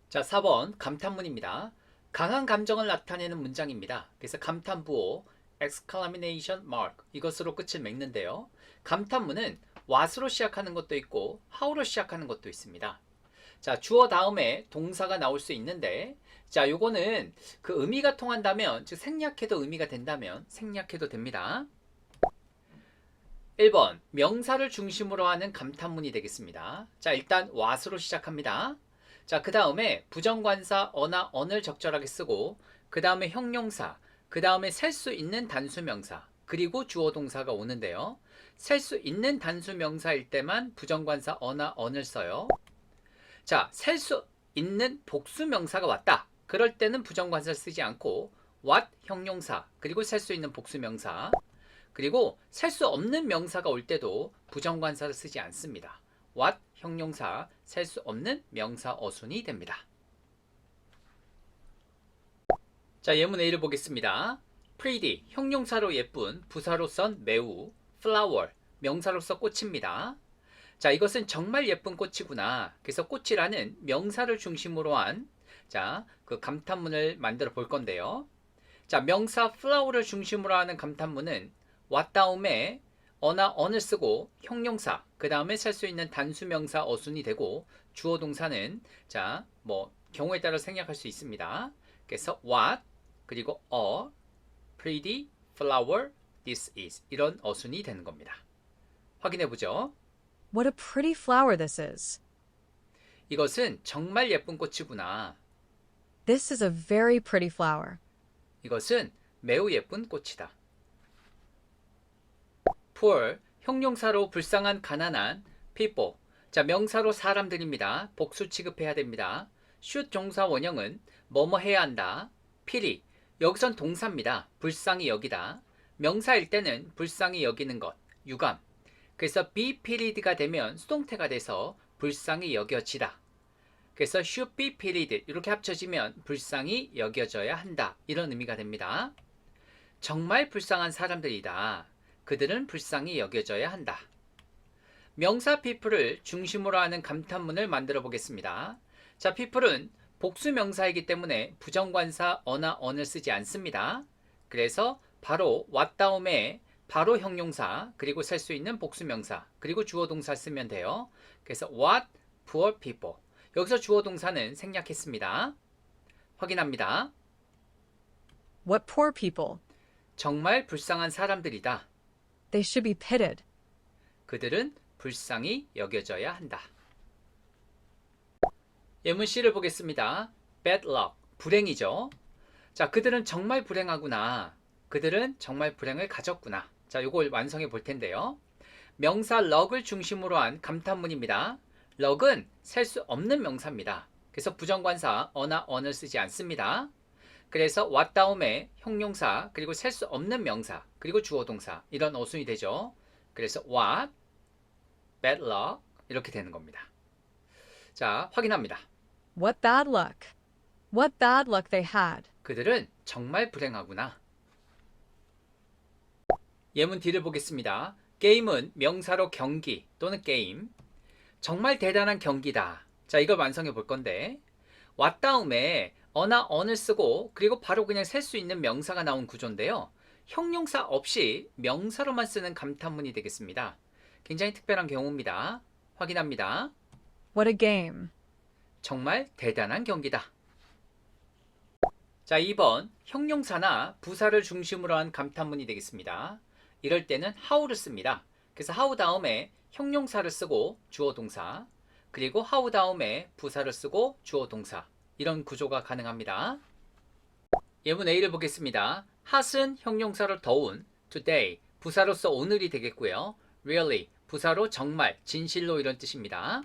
자, 4번 감탄문입니다. 강한 감정을 나타내는 문장입니다. 그래서 감탄부호 exclamation mark 이것으로 끝을 맺는데요. 감탄문은 what으로 시작하는 것도 있고 how로 시작하는 것도 있습니다. 자, 주어 다음에 동사가 나올 수 있는데, 자, 요거는 그 의미가 통한다면, 즉 생략해도 의미가 된다면 생략해도 됩니다. 1번 명사를 중심으로 하는 감탄문이 되겠습니다. 자, 일단 what으로 시작합니다. 자, 그 다음에 부정관사 어나 언을 적절하게 쓰고, 그 다음에 형용사, 그 다음에 셀 수 있는 단수명사, 그리고 주어 동사가 오는데요. 셀 수 있는 단수명사일 때만 부정관사 어나 언을 써요. 자, 셀 수 있는 복수명사가 왔다. 그럴 때는 부정관사를 쓰지 않고 what 형용사, 그리고 셀 수 있는 복수명사, 그리고 셀 수 없는 명사가 올 때도 부정관사를 쓰지 않습니다. what 형용사, 셀 수 없는 명사 어순이 됩니다. 자, 예문 A를 보겠습니다. pretty, 형용사로 예쁜, 부사로선 매우, flower, 명사로서 꽃입니다. 자, 이것은 정말 예쁜 꽃이구나. 그래서 꽃이라는 명사를 중심으로 한, 자, 그 감탄문을 만들어 볼 건데요. 자, 명사 flower를 중심으로 하는 감탄문은 what 다음에 어나 언을 쓰고 형용사, 그 다음에 살 수 있는 단수명사 어순이 되고, 주어 동사는 자, 뭐 경우에 따라 생략할 수 있습니다. 그래서 what, 그리고 a, pretty, flower, this is 이런 어순이 되는 겁니다. 확인해 보죠. What a pretty flower this is. 이것은 정말 예쁜 꽃이구나. This is a very pretty flower. 이것은 매우 예쁜 꽃이다. poor, 형용사로 불쌍한, 가난한, people. 자, 명사로 사람들입니다. 복수 취급해야 됩니다. should 종사 원형은 뭐뭐 해야 한다. pity, 여기선 동사입니다. 불쌍히 여기다. 명사일 때는 불쌍히 여기는 것, 유감. 그래서 be pitied가 되면 수동태가 돼서 불쌍히 여겨지다. 그래서 should be pitied 이렇게 합쳐지면 불쌍히 여겨져야 한다. 이런 의미가 됩니다. 정말 불쌍한 사람들이다. 그들은 불쌍히 여겨져야 한다. 명사 people을 중심으로 하는 감탄문을 만들어 보겠습니다. 자, people은 복수 명사이기 때문에 부정관사 어나 언을 쓰지 않습니다. 그래서 바로 what 다음에 바로 형용사, 그리고 셀 수 있는 복수명사, 그리고 주어 동사 쓰면 돼요. 그래서 what poor people. 여기서 주어 동사는 생략했습니다. 확인합니다. What poor people. 정말 불쌍한 사람들이다. They should be pitied. 그들은 불쌍히 여겨져야 한다. 예문 C를 보겠습니다. bad luck, 불행이죠. 자, 그들은 정말 불행하구나. 그들은 정말 불행을 가졌구나. 자, 요걸 완성해 볼 텐데요. 명사 luck을 중심으로 한 감탄문입니다. luck은 셀 수 없는 명사입니다. 그래서 부정관사 어나 언을 쓰지 않습니다. 그래서 what 다음에 형용사, 그리고 셀 수 없는 명사, 그리고 주어 동사 이런 어순이 되죠. 그래서 what, bad luck 이렇게 되는 겁니다. 자, 확인합니다. What bad luck. What bad luck they had. 그들은 정말 불행하구나. 예문 D를 보겠습니다. 게임은 명사로 경기 또는 게임. 정말 대단한 경기다. 자, 이걸 완성해 볼 건데 what 다음에 어나 언을 쓰고 그리고 바로 그냥 셀 수 있는 명사가 나온 구조인데요. 형용사 없이 명사로만 쓰는 감탄문이 되겠습니다. 굉장히 특별한 경우입니다. 확인합니다. What a game. 정말 대단한 경기다. 자, 2번 형용사나 부사를 중심으로 한 감탄문이 되겠습니다. 이럴 때는 how를 씁니다. 그래서 how 다음에 형용사를 쓰고 주어 동사, 그리고 how 다음에 부사를 쓰고 주어 동사, 이런 구조가 가능합니다. 예문 A를 보겠습니다. hot은 형용사로 더운, today 부사로서 오늘이 되겠고요. really 부사로 정말, 진실로 이런 뜻입니다.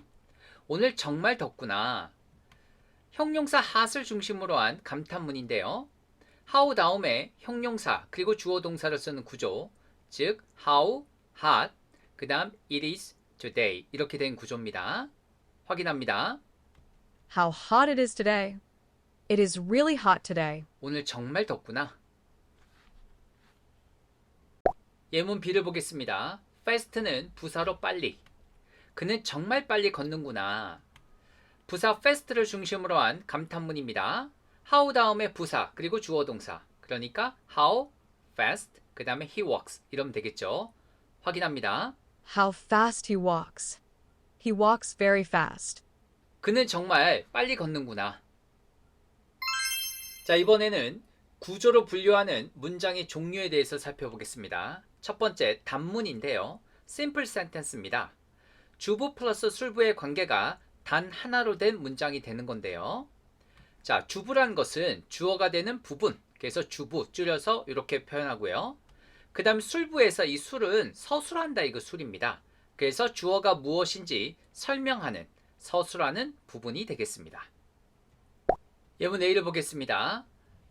오늘 정말 덥구나. 형용사 hot을 중심으로 한 감탄문인데요. how 다음에 형용사 그리고 주어 동사를 쓰는 구조, 즉 how, hot, 그 다음 it is today 이렇게 된 구조입니다. 확인합니다. How hot it is today. It is really hot today. 오늘 정말 덥구나. 예문 B를 보겠습니다. fast는 부사로 빨리. 그는 정말 빨리 걷는구나. 부사 fast를 중심으로 한 감탄문입니다. how 다음에 부사 그리고 주어 동사. 그러니까 how fast 그 다음에 he walks 이러면 되겠죠. 확인합니다. How fast he walks. He walks very fast. 그는 정말 빨리 걷는구나. 자, 이번에는 구조로 분류하는 문장의 종류에 대해서 살펴보겠습니다. 첫 번째, 단문인데요. simple sentence입니다. 주부 플러스 술부의 관계가 단 하나로 된 문장이 되는 건데요. 자, 주부란 것은 주어가 되는 부분, 그래서 주부 줄여서 이렇게 표현하고요. 그 다음 술부에서 이 술은 서술한다 이거 술입니다. 그래서 주어가 무엇인지 설명하는 서술하는 부분이 되겠습니다. 예문 A를 보겠습니다.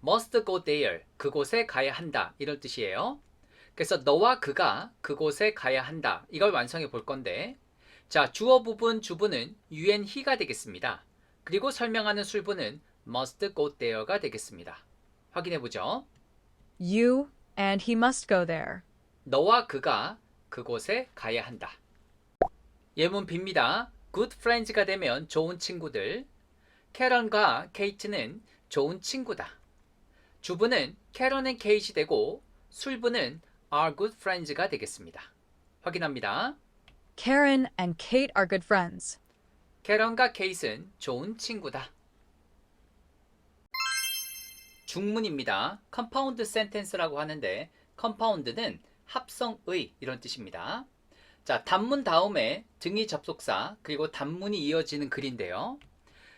must go there, 그곳에 가야 한다 이런 뜻이에요. 그래서 너와 그가 그곳에 가야 한다 이걸 완성해 볼 건데, 자, 주어 부분 주부는 you and he가 되겠습니다. 그리고 설명하는 술부는 must go there가 되겠습니다. 확인해 보죠. You and he must go there. 너와 그가 그곳에 가야 한다. 예문 B입니다. good friends가 되면 좋은 친구들. 캐런과 케이트는 좋은 친구다. 주부는 캐런 and 케이트이 되고 술부는 are good friends가 되겠습니다. 확인합니다. Karen and Kate are good friends. 캐런과 케이트는 좋은 친구다. 중문입니다. compound sentence라고 하는데 compound는 합성의 이런 뜻입니다. 자, 단문 다음에 등이 접속사 그리고 단문이 이어지는 글인데요.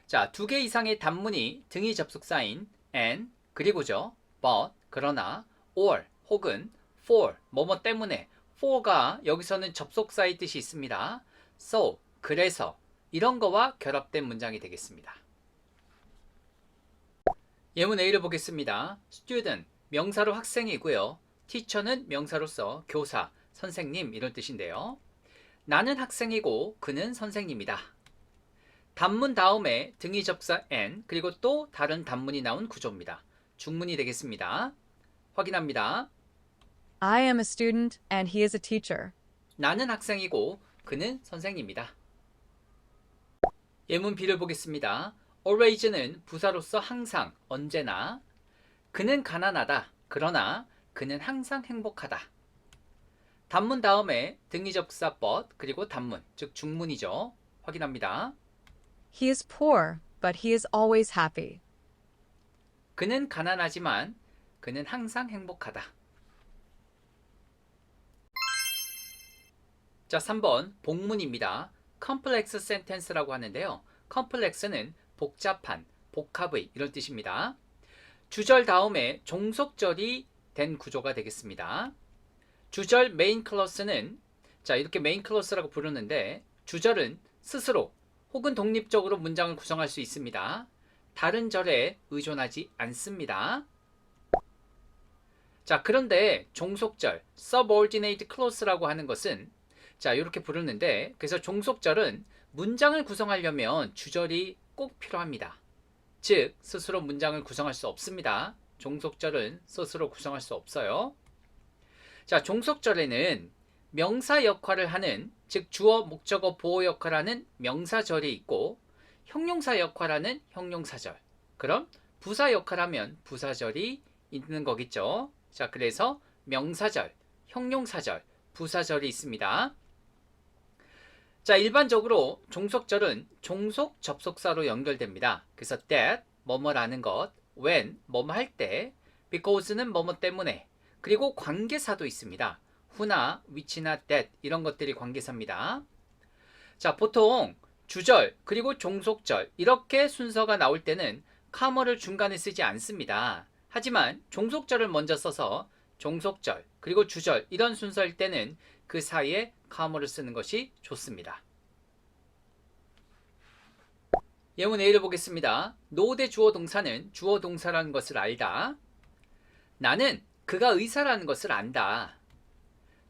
자, 두 개 이상의 단문이 등이 접속사인 and 그리고죠. but 그러나 or 혹은 for 뭐뭐 때문에 for가 여기서는 접속사의 뜻이 있습니다. so 그래서 이런 거와 결합된 문장이 되겠습니다. 예문 A를 보겠습니다. student 명사로 학생이고요. teacher는 명사로서 교사, 선생님 이런 뜻인데요. 나는 학생이고 그는 선생님이다. 단문 다음에 등이 접사 and 그리고 또 다른 단문이 나온 구조입니다. 중문이 되겠습니다. 확인합니다. I am a student and he is a teacher. 나는 학생이고 그는 선생님이다. 예문 B를 보겠습니다. always는 부사로서 항상, 언제나. 그는 가난하다. 그러나 그는 항상 행복하다. 단문 다음에 등이 접사 but 그리고 단문, 즉 중문이죠. 확인합니다. He is poor, but he is always happy. 그는 가난하지만 그는 항상 행복하다. 자, 3번 복문입니다. complex sentence라고 하는데요. complex는 복잡한, 복합의 이런 뜻입니다. 주절 다음에 종속절이 된 구조가 되겠습니다. 주절 메인 클러스는 자, 이렇게 메인 클러스라고 부르는데 주절은 스스로 혹은 독립적으로 문장을 구성할 수 있습니다. 다른 절에 의존하지 않습니다. 자, 그런데 종속절 subordinate clause라고 하는 것은 자, 이렇게 부르는데 그래서 종속절은 문장을 구성하려면 주절이 꼭 필요합니다. 즉, 스스로 문장을 구성할 수 없습니다. 종속절은 스스로 구성할 수 없어요. 자, 종속절에는 명사 역할을 하는, 즉 주어, 목적어, 보호 역할을 하는 명사절이 있고 형용사 역할을 하는 형용사절, 그럼 부사 역할하면 부사절이 있는 거겠죠. 자, 그래서 명사절, 형용사절, 부사절이 있습니다. 자, 일반적으로 종속절은 종속 접속사로 연결됩니다. 그래서 that, 뭐뭐라는 것, when, 뭐뭐 할 때, because는 뭐뭐 때문에, 그리고 관계사도 있습니다. who나 which나 that 이런 것들이 관계사입니다. 자, 보통 주절 그리고 종속절 이렇게 순서가 나올 때는 카머를 중간에 쓰지 않습니다. 하지만 종속절을 먼저 써서 종속절 그리고 주절 이런 순서일 때는 그 사이에 카머를 쓰는 것이 좋습니다. 예문 A를 보겠습니다. know 대 주어 동사는 주어 동사라는 것을 알다. 나는 그가 의사라는 것을 안다.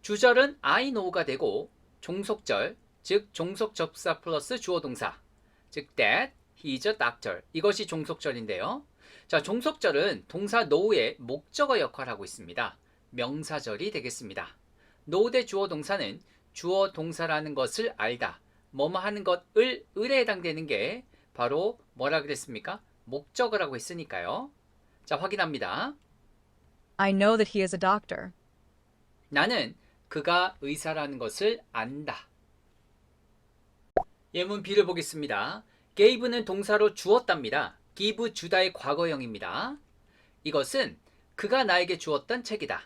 주절은 I know가 되고 종속절, 즉 종속 접사 플러스 주어 동사, 즉 that he is a doctor. 이것이 종속절인데요. 자, 종속절은 동사 know의 목적어 역할을 하고 있습니다. 명사절이 되겠습니다. know 대 주어 동사는 주어 동사라는 것을 알다. 뭐뭐 하는 것을 을에 해당되는 게 바로 뭐라 그랬습니까? 목적어라고 했으니까요. 자, 확인합니다. I know that he is a doctor. 나는 그가 의사라는 것을 안다. 예문 B를 보겠습니다. gave는 동사로 주었답니다. give 주다의 과거형입니다. 이것은 그가 나에게 주었던 책이다.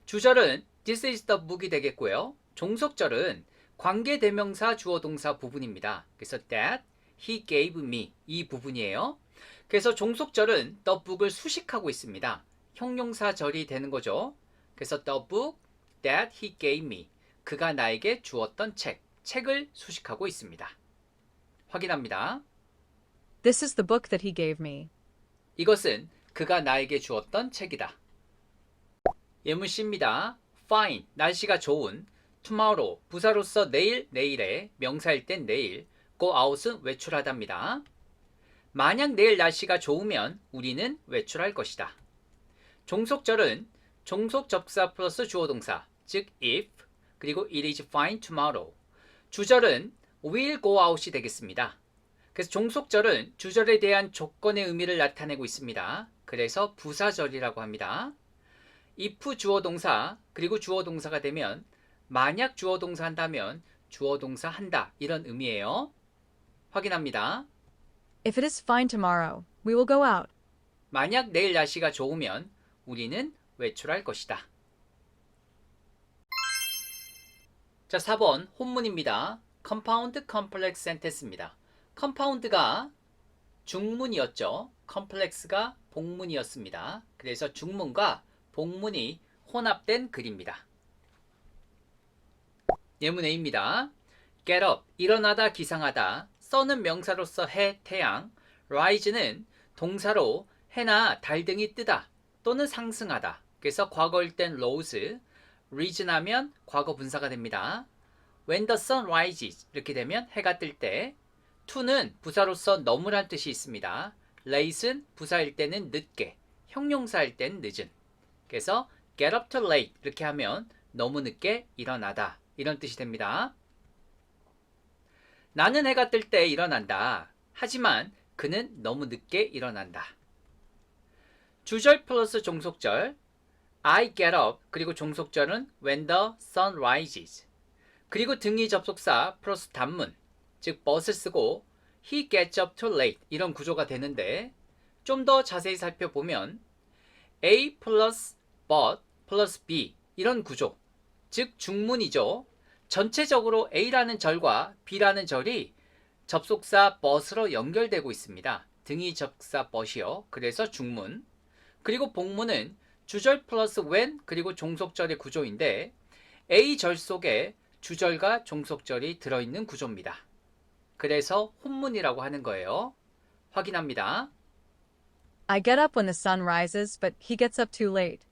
주절은 this is the book이 되겠고요. 종속절은 관계대명사 주어 동사 부분입니다. 그래서 that he gave me 이 부분이에요. 그래서 종속절은 the book을 수식하고 있습니다. 형용사절이 되는 거죠. 그래서 the book that he gave me 그가 나에게 주었던 책을 수식하고 있습니다. 확인합니다. This is the book that he gave me. 이것은 그가 나에게 주었던 책이다. 예문 C입니다. fine, 날씨가 좋은. tomorrow, 부사로서 내일, 내일에, 명사일 땐 내일. go out은 외출하답니다. 만약 내일 날씨가 좋으면 우리는 외출할 것이다. 종속절은 종속 접사 플러스 주어 동사, 즉 if, 그리고 it is fine tomorrow. 주절은 will go out이 되겠습니다. 그래서 종속절은 주절에 대한 조건의 의미를 나타내고 있습니다. 그래서 부사절이라고 합니다. if 주어 동사, 그리고 주어 동사가 되면 만약 주어 동사 한다면 주어 동사 한다 이런 의미예요. 확인합니다. If it is fine tomorrow, we will go out. 만약 내일 날씨가 좋으면 우리는 외출할 것이다. 자, 4번 혼문입니다. compound complex sentence입니다. compound가 중문이었죠. complex가 복문이었습니다. 그래서 중문과 복문이 혼합된 글입니다. 예문 A입니다. get up, 일어나다, 기상하다. sun은 명사로서 해, 태양. rise는 동사로 해나 달 등이 뜨다 또는 상승하다. 그래서 과거일 땐 rose, rise하면 과거 분사가 됩니다. when the sun rises 이렇게 되면 해가 뜰 때. to는 부사로서 너무란 뜻이 있습니다. late은 부사일 때는 늦게, 형용사일 땐 늦은. 그래서 get up too late 이렇게 하면 너무 늦게 일어나다 이런 뜻이 됩니다. 나는 해가 뜰 때 일어난다. 하지만 그는 너무 늦게 일어난다. 주절 플러스 종속절 I get up 그리고 종속절은 when the sun rises 그리고 등위 접속사 플러스 단문 즉 but을 쓰고 he gets up too late 이런 구조가 되는데 좀 더 자세히 살펴보면 A 플러스 but 플러스 B 이런 구조 즉 중문이죠. 전체적으로 A라는 절과 B라는 절이 접속사 but으로 연결되고 있습니다. 등위 접속사 but이요. 그래서 중문. 그리고 복문은 주절 플러스 when 그리고 종속절의 구조인데 A 절 속에 주절과 종속절이 들어있는 구조입니다. 그래서 혼문이라고 하는 거예요. 확인합니다. I get up when the sun rises, but he gets up too late.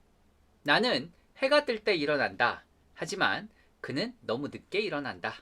나는 해가 뜰 때 일어난다. 하지만 그는 너무 늦게 일어난다.